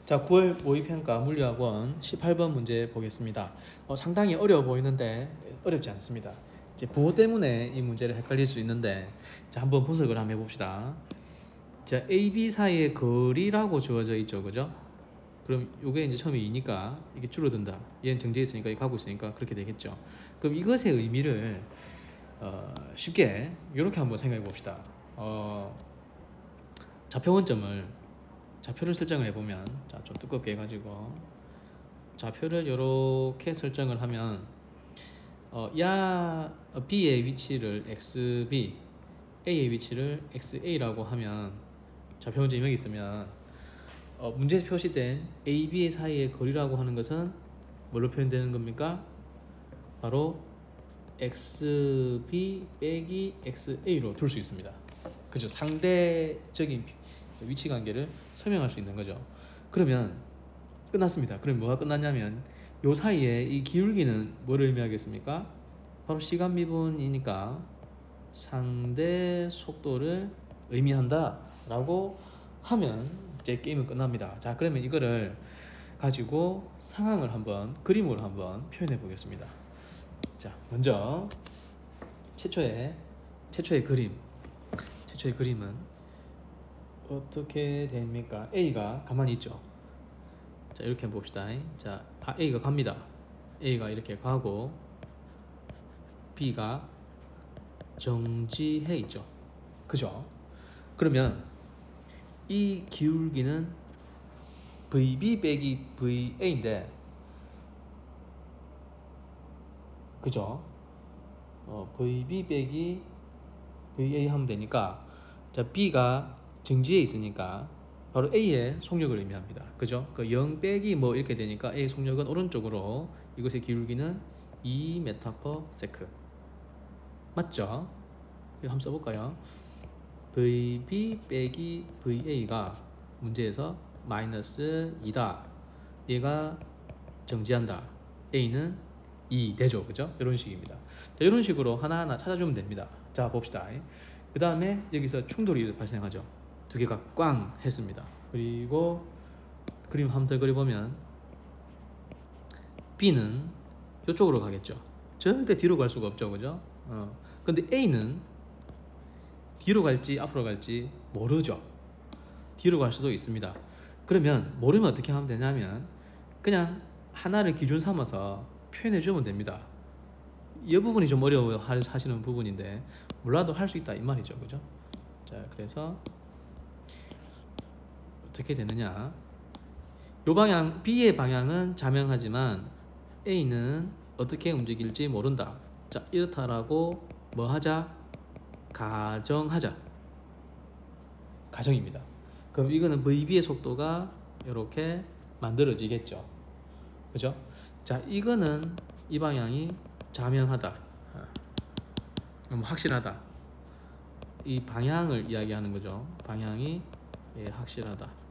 자, 9월 모의평가 물리학원 18번 문제 보겠습니다. 상당히 어려워 보이는데 어렵지 않습니다. 이제 부호 때문에 이 문제를 헷갈릴 수 있는데, 자, 한번 분석을 한번 해봅시다. 자, A, B 사이의 거리라고 주어져 있죠, 그죠? 그럼 이게 이제 처음에 2니까 이게 줄어든다. 얘는 정지해 있으니까 이게 가고 있으니까 그렇게 되겠죠. 그럼 이것의 의미를 쉽게 이렇게 한번 생각해 봅시다. 좌표를 설정을 해보면, 자, 좀 두껍게 해가지고 좌표를 이렇게 설정을 하면 B의 위치를 XB, A의 위치를 XA라고 하면, 좌표 원점이 여기 있으면 문제에 표시된 A, B 사이의 거리라고 하는 것은 뭘로 표현되는 겁니까? 바로 XB 빼기 XA로 둘 수 있습니다. 그죠? 상대적인 위치 관계를 설명할 수 있는 거죠. 그러면 끝났습니다. 그럼 뭐가 끝났냐면, 요 사이에 이 기울기는 뭐를 의미하겠습니까? 바로 시간 미분이니까 상대 속도를 의미한다 라고 하면 이제 게임은 끝납니다. 자, 그러면 이거를 가지고 상황을 한번 그림으로 한번 표현해 보겠습니다. 자, 먼저 최초의 그림은 어떻게 됩니까? A가 가만히 있죠. 자, 이렇게 봅시다. 자, A가 갑니다. A가 이렇게 가고 B가 정지해 있죠. 그죠? 그러면 이 기울기는 VB 빼기 VA인데, 그죠? VB 빼기 VA 하면 되니까, 자, B가 정지해 있으니까 바로 A의 속력을 의미합니다. 그죠? 그 0 빼기 뭐 이렇게 되니까 A의 속력은 오른쪽으로, 이것의 기울기는 2m/s. 맞죠? 이거 한번 써볼까요? VB 빼기 VA가 문제에서 마이너스 2다. 얘가 정지한다. A는 2 되죠. 그죠? 이런 식입니다. 자, 이런 식으로 하나하나 찾아주면 됩니다. 자, 봅시다. 그 다음에 여기서 충돌이 발생하죠. 두 개가 꽝 했습니다. 그리고 그림 한번 더 그려보면 B는 이쪽으로 가겠죠. 절대 뒤로 갈 수가 없죠. 그죠? 근데 A는 뒤로 갈지 앞으로 갈지 모르죠. 뒤로 갈 수도 있습니다. 그러면 모르면 어떻게 하면 되냐면, 그냥 하나를 기준 삼아서 표현해 주면 됩니다. 이 부분이 좀 어려워 하시는 부분인데, 몰라도 할 수 있다 이 말이죠. 그죠? 자, 그래서 어떻게 되느냐, 요 방향 B의 방향은 자명하지만 A는 어떻게 움직일지 모른다. 자, 이렇다라고 뭐 하자? 가정하자. 가정입니다. 그럼 이거는 VB의 속도가 이렇게 만들어지겠죠. 그죠? 자, 이거는 이 방향이 자명하다, 확실하다. 이 방향을 이야기하는 거죠. 방향이 확실하다.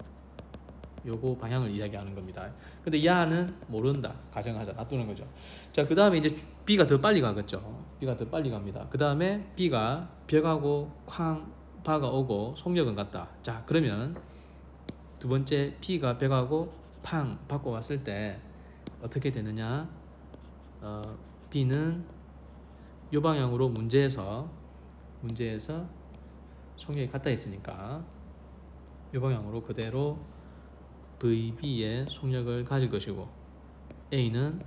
요거 방향을 이야기하는 겁니다. 근데 야는 모른다, 가정하자, 놔두는 거죠. 자, 그 다음에 이제 B가 더 빨리 가겠죠. B가 더 빨리 갑니다. 그 다음에 B가 벽하고 쾅 박아오고 속력은 같다. 자, 그러면 두 번째 B가 벽하고 팡 받고 왔을 때 어떻게 되느냐, B는 요 방향으로 문제에서 속력이 같다 했으니까 요 방향으로 그대로 VB의 속력을 가질 것이고, A는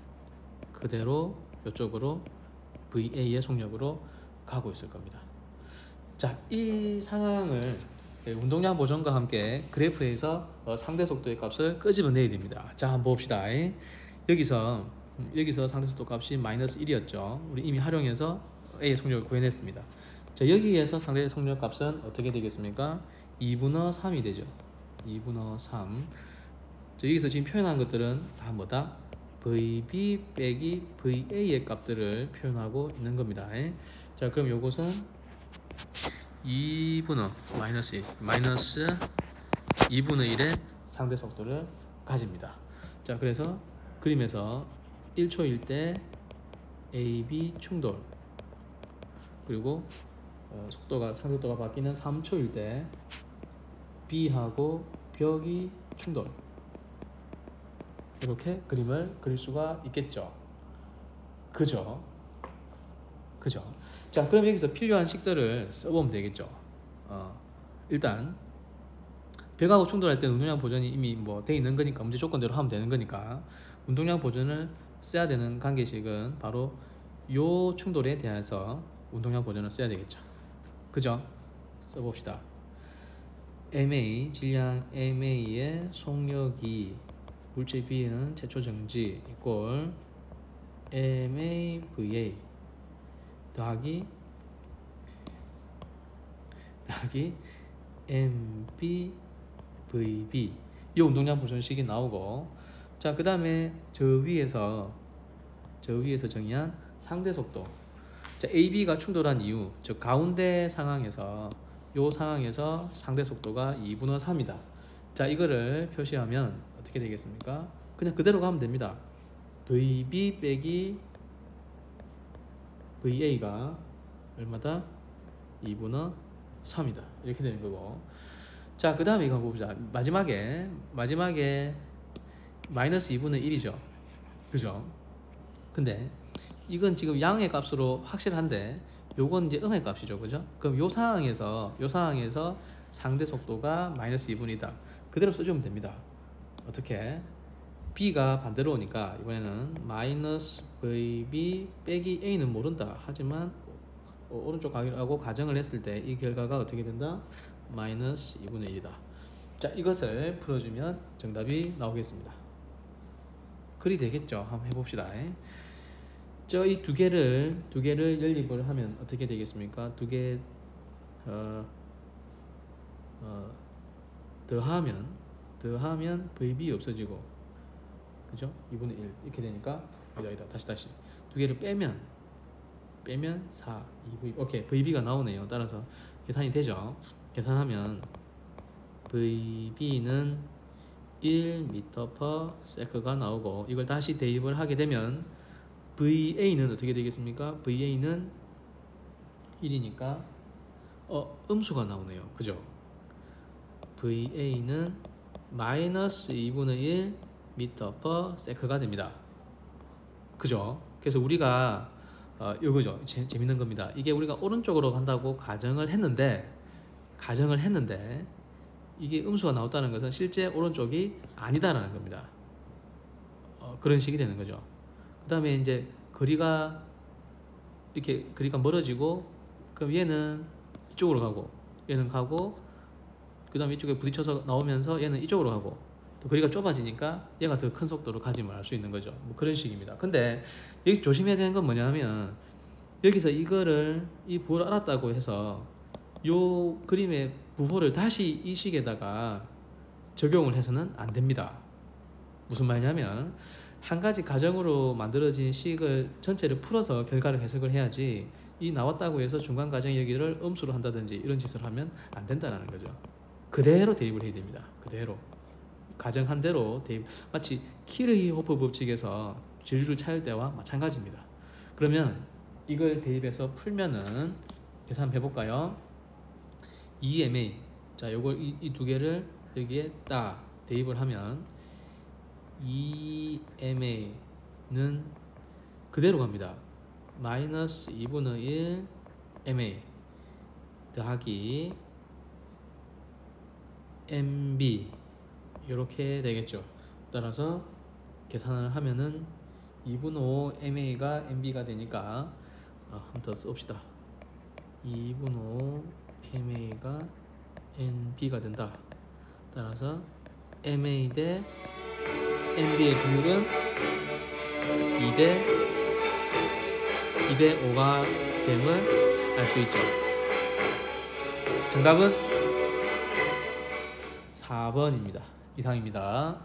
그대로 이쪽으로 VA의 속력으로 가고 있을 겁니다. 자, 이 상황을 운동량 보정과 함께 그래프에서 상대 속도의 값을 끄집어내야 됩니다. 자, 한번 봅시다. 여기서 상대 속도 값이 마이너스 1이었죠. 우리 이미 활용해서 A의 속력을 구해냈습니다. 자, 여기에서 상대 속력 값은 어떻게 되겠습니까? 2분의 3이 되죠. 2분의 3. 자, 여기서 지금 표현한 것들은 다 뭐다? VB 빼기 VA의 값들을 표현하고 있는 겁니다. 자, 그럼 요것은 2분의 마이너스 2분의 1의 상대 속도를 가집니다. 자, 그래서 그림에서 1초일 때 AB 충돌, 그리고 상대 속도가 바뀌는 3초일 때 B하고 벽이 충돌, 이렇게 그림을 그릴 수가 있겠죠. 그죠? 자, 그럼 여기서 필요한 식들을 써보면 되겠죠. 일단 벽하고 충돌할 때는 운동량 보존이 이미 뭐 돼 있는 거니까 문제 조건대로 하면 되는 거니까 운동량 보존을 써야 되는 관계식은 바로 요 충돌에 대해서 운동량 보존을 써야 되겠죠. 그죠? 써봅시다. MA, 질량 MA의 속력이 물질 B는 최초 정지 이꼴 MAVA 더하기 MBVB 이 운동량 보존식이 나오고, 자, 그 다음에 저 위에서 정의한 상대 속도, 자, AB가 충돌한 이유, 즉 가운데 상황에서 요 상황에서 상대 속도가 2분의 3이다. 자, 이거를 표시하면 어떻게 되겠습니까? 그냥 그대로 가면 됩니다. VB 빼기 VA가 얼마다? 2분의 3이다. 이렇게 되는 거고. 자, 그 다음에 이거 보자. 마지막에 마이너스 2분의 1이죠. 그죠? 근데 이건 지금 양의 값으로 확실한데 요건 이제 음의 값이죠. 그죠? 그럼 요 상황에서 상대 속도가 마이너스 2분이다. 그대로 써주면 됩니다. 어떻게? B가 반대로 오니까 이번에는 마이너스 VB 빼기 A는 모른다. 하지만 오른쪽 가기라고 가정을 했을 때 이 결과가 어떻게 된다? 마이너스 2분의 1이다. 자, 이것을 풀어주면 정답이 나오겠습니다. 글이 되겠죠? 한번 해봅시다. 저 이 두 개를 연립을 하면 어떻게 되겠습니까? 두 개 더하면 VB 없어지고, 그죠? 2분의 1 이렇게 되니까 여기다 다시 두 개를 빼면 4 2V 오케이, VB가 나오네요. 따라서 계산이 되죠. 계산하면 VB는 1m/s가 나오고, 이걸 다시 대입을 하게 되면 VA는 어떻게 되겠습니까? VA는 1이니까 음수가 나오네요. 그죠? VA는 마이너스 2분의 1m/s가 됩니다. 그죠? 그래서 우리가 이거죠. 재밌는 겁니다. 이게 우리가 오른쪽으로 간다고 가정을 했는데 이게 음수가 나왔다는 것은 실제 오른쪽이 아니다라는 겁니다. 그런 식이 되는 거죠. 그 다음에 이제 거리가 멀어지고, 그럼 얘는 이쪽으로 가고 얘는 가고, 그 다음에 이쪽에 부딪혀서 나오면서 얘는 이쪽으로 가고, 또 거리가 좁아지니까 얘가 더 큰 속도로 가짐을 할 수 있는 거죠. 뭐 그런 식입니다. 근데 여기서 조심해야 되는 건 뭐냐면, 여기서 이 부호를 알았다고 해서 요 그림의 부호를 다시 이 식에다가 적용을 해서는 안 됩니다. 무슨 말이냐면, 한 가지 가정으로 만들어진 식을 전체를 풀어서 결과를 해석을 해야지, 이 나왔다고 해서 중간 가정 여기를 음수로 한다든지 이런 짓을 하면 안 된다는 거죠. 그대로 대입을 해야 됩니다. 그대로 가정한 대로 대입, 마치 키르히호프 법칙에서 진리를 찾을 때와 마찬가지입니다. 그러면 이걸 대입해서 풀면은 계산 해볼까요? EMA, 자, 요걸 이 두 개를 여기에 딱 대입을 하면 EMA는 그대로 갑니다. 마이너스 2분의 1 MA 더하기 MB 이렇게 되겠죠. 따라서 계산을 하면은 2분의 5 MA가 MB가 되니까 한 번 더 씁시다. 2분의 5 MA가 NB가 된다. 따라서 MA 대 MB의 비율은 2대 5가 됨을 알 수 있죠. 정답은 4번입니다. 이상입니다.